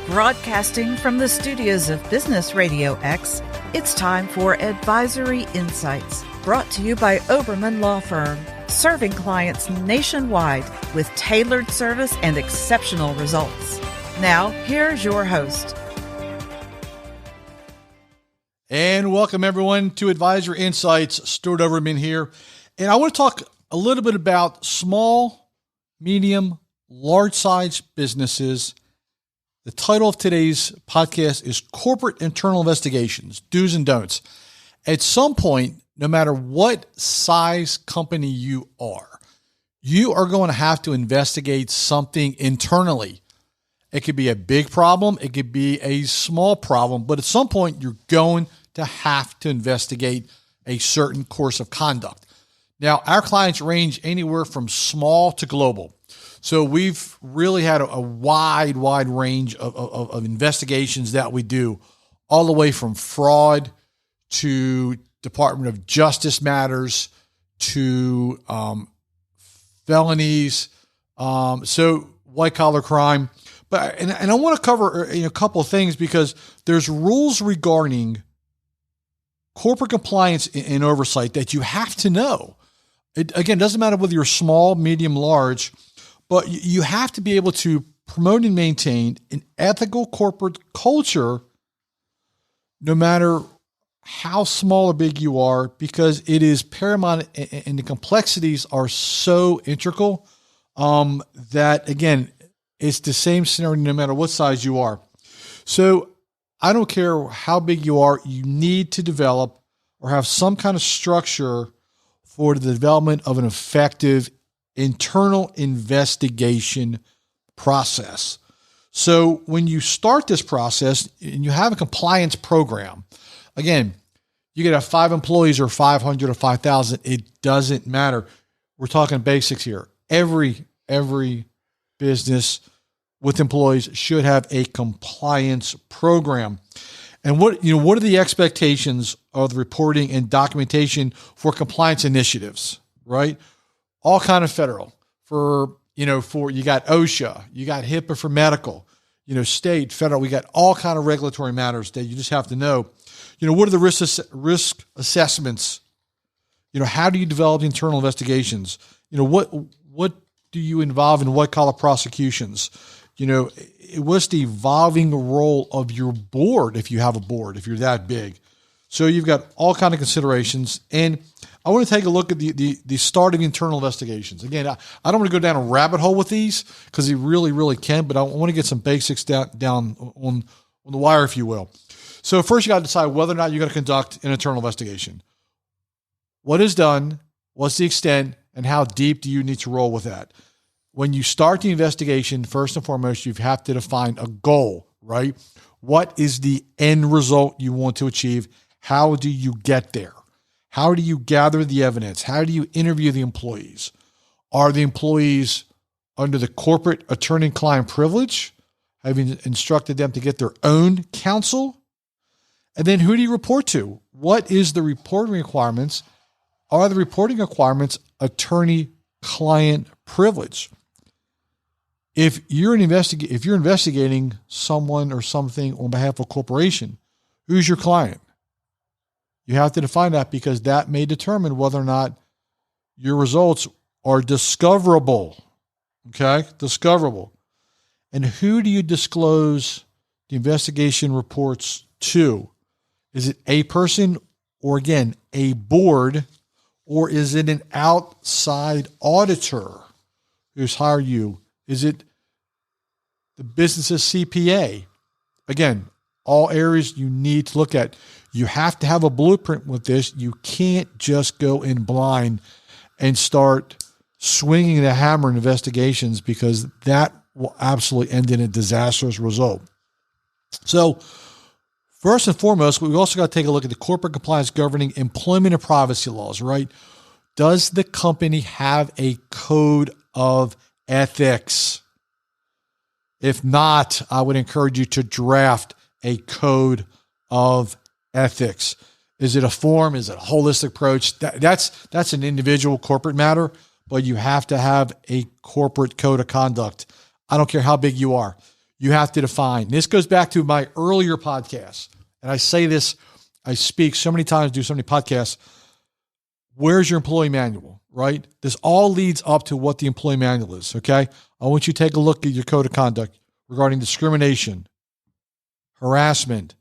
Broadcasting from the studios of Business RadioX, it's time for Advisory Insights, brought to you by Oberman Law Firm, serving clients nationwide with tailored service and exceptional results. Now, here's your host. And welcome everyone to Advisory Insights. Stuart Oberman here. And I want to talk a little bit about small, medium, large-size businesses. The title of today's podcast is Corporate Internal Investigations, Do's and Don'ts. At some point, no matter what size company you are going to have to investigate something internally. It could be a big problem. It could be a small problem. But at some point, you're going to have to investigate a certain course of conduct. Now, our clients range anywhere from small to global. So we've really had a wide range of investigations that we do, all the way from fraud to Department of Justice matters to felonies, so white collar crime. But and I want to cover a couple of things because there's rules regarding corporate compliance and oversight that you have to know. It again doesn't matter whether you're small, medium, large. But you have to be able to promote and maintain an ethical corporate culture no matter how small or big you are, because it is paramount and the complexities are so integral that, again, it's the same scenario no matter what size you are. So I don't care how big you are, you need to develop or have some kind of structure for the development of an effective internal investigation process. So when you start this process and you have a compliance program, again, you could have 5 employees or 500 or 5,000. It doesn't matter. We're talking basics here. Every business with employees should have a compliance program. And what are the expectations of the reporting and documentation for compliance initiatives, right? All kind of federal for you got OSHA, you got HIPAA for medical, state, federal, we got all kind of regulatory matters that you just have to know. What are the risk assessments? How do you develop internal investigations? What do you involve in white collar prosecutions? What's the evolving role of your board if you have a board, if you're that big? So you've got all kind of considerations. And I want to take a look at the start of internal investigations. Again, I don't want to go down a rabbit hole with these because you really can, but I want to get some basics down on the wire, if you will. So first you got to decide whether or not you're going to conduct an internal investigation. What is done, what's the extent, and how deep do you need to roll with that? When you start the investigation, first and foremost, you have to define a goal, right? What is the end result you want to achieve? How do you get there? How do you gather the evidence? How do you interview the employees? Are the employees under the corporate attorney-client privilege, having instructed them to get their own counsel? And then who do you report to? What is the reporting requirements? Are the reporting requirements attorney-client privilege? If you're investigating someone or something on behalf of a corporation, who's your client? You have to define that because that may determine whether or not your results are discoverable. Okay? Discoverable. And who do you disclose the investigation reports to? Is it a person or, again, a board, or is it an outside auditor who's hired you? Is it the business's CPA? Again, all areas you need to look at. You have to have a blueprint with this. You can't just go in blind and start swinging the hammer in investigations because that will absolutely end in a disastrous result. So first and foremost, we also got to take a look at the corporate compliance governing employment and privacy laws, right? Does the company have a code of ethics? If not, I would encourage you to draft a code of ethics. Is it a form? Is it a holistic approach? That's an individual corporate matter, but you have to have a corporate code of conduct. I don't care how big you are. you have to define. This goes back to my earlier podcast. And I say this, I speak so many times, do so many podcasts. Where's your employee manual, right? This all leads up to what the employee manual is, okay? I want you to take a look at your code of conduct regarding discrimination, harassment,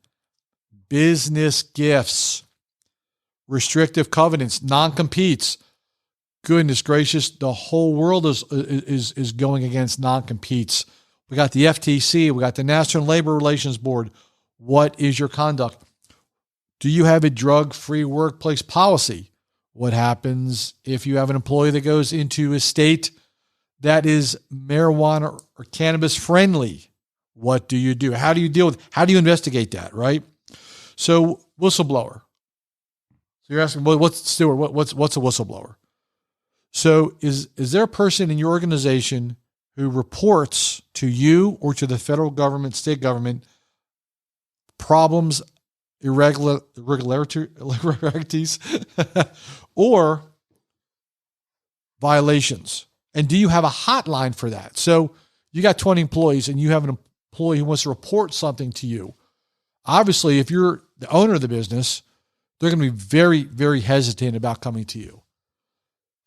business gifts, restrictive covenants, non-competes. Goodness gracious, the whole world is going against non-competes. We got the FTC, we got the National Labor Relations Board. What is your conduct? Do you have a drug-free workplace policy? What happens if you have an employee that goes into a state that is marijuana or cannabis friendly? What do you do? How do you deal with, how do you investigate that, right? So whistleblower. So you're asking, well, what's a whistleblower? So is there a person in your organization who reports to you or to the federal government, state government, problems, irregularities, or violations? And do you have a hotline for that? So you got 20 employees and you have an employee who wants to report something to you. Obviously, if you're the owner of the business, they're going to be very, very hesitant about coming to you.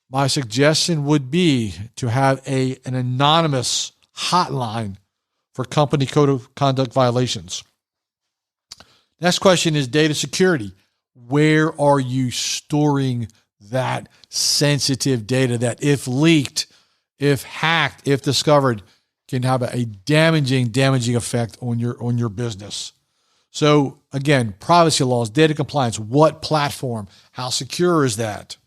My suggestion would be to have an anonymous hotline for company code of conduct violations. Next question is data security. Where are you storing that sensitive data that, if leaked, if hacked, if discovered, can have a damaging effect on your business? So again, privacy laws, data compliance, what platform, how secure is that?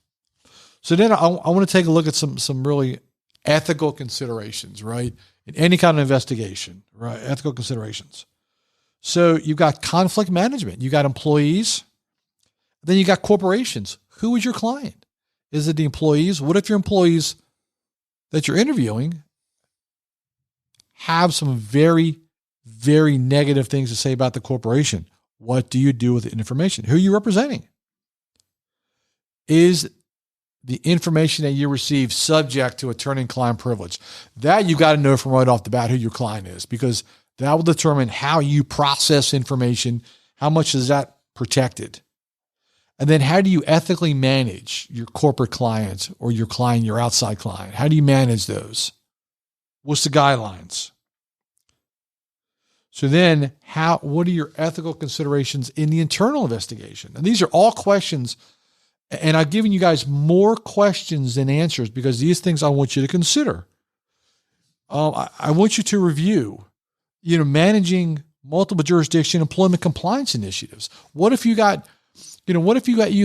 So then I want to take a look at some really ethical considerations, right? In any kind of investigation, right? Ethical considerations. So you've got conflict management. You got employees. Then you got corporations. Who is your client? Is it the employees? What if your employees that you're interviewing have some very, very negative things to say about the corporation? What do you do with the information? Who are you representing? Is the information that you receive subject to attorney-client privilege? That you got to know from right off the bat who your client is, because that will determine how you process information, how much is that protected. And then how do you ethically manage your corporate clients or your client, your outside client? How do you manage those? What's the guidelines? So then what are your ethical considerations in the internal investigation? And these are all questions, and I've given you guys more questions than answers because these things I want you to consider. I want you to review, managing multiple jurisdiction employment compliance initiatives. What if you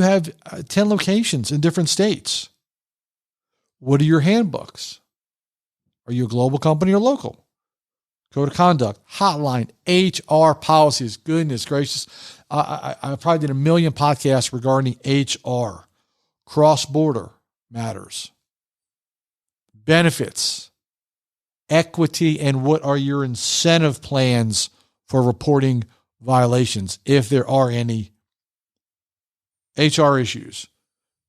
have 10 locations in different states? What are your handbooks? Are you a global company or local? Code of conduct, hotline, HR policies. Goodness gracious. I probably did 1 million podcasts regarding HR, cross-border matters, benefits, equity, and what are your incentive plans for reporting violations, if there are any. HR issues,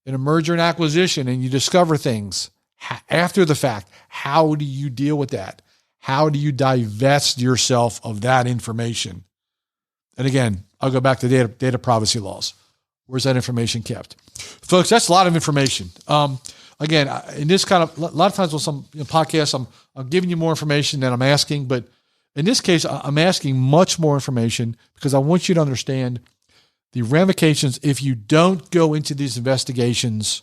in a merger and acquisition, and you discover things after the fact. How do you deal with that? How do you divest yourself of that information? And again, I'll go back to data privacy laws. Where's that information kept? Folks, that's a lot of information. Again, in this kind of, a lot of times with some podcasts, I'm giving you more information than I'm asking, but in this case, I'm asking much more information because I want you to understand the ramifications if you don't go into these investigations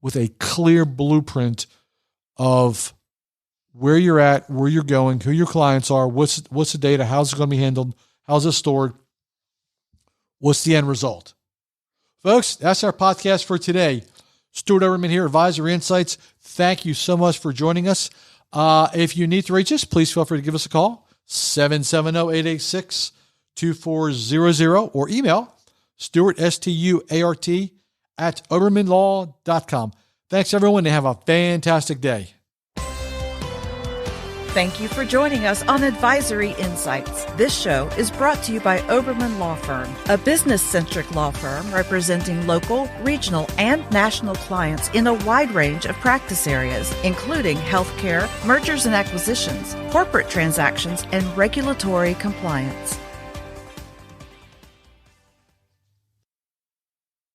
with a clear blueprint of where you're at, where you're going, who your clients are, what's the data, how's it going to be handled, how's it stored, what's the end result. Folks, that's our podcast for today. Stuart Oberman here, Advisory Insights. Thank you so much for joining us. If you need to reach us, please feel free to give us a call, 770-886-2400, or email Stuart, Stuart, at Obermanlaw.com. Thanks, everyone, and have a fantastic day. Thank you for joining us on Advisory Insights. This show is brought to you by Oberman Law Firm, a business-centric law firm representing local, regional, and national clients in a wide range of practice areas, including healthcare, mergers and acquisitions, corporate transactions, and regulatory compliance.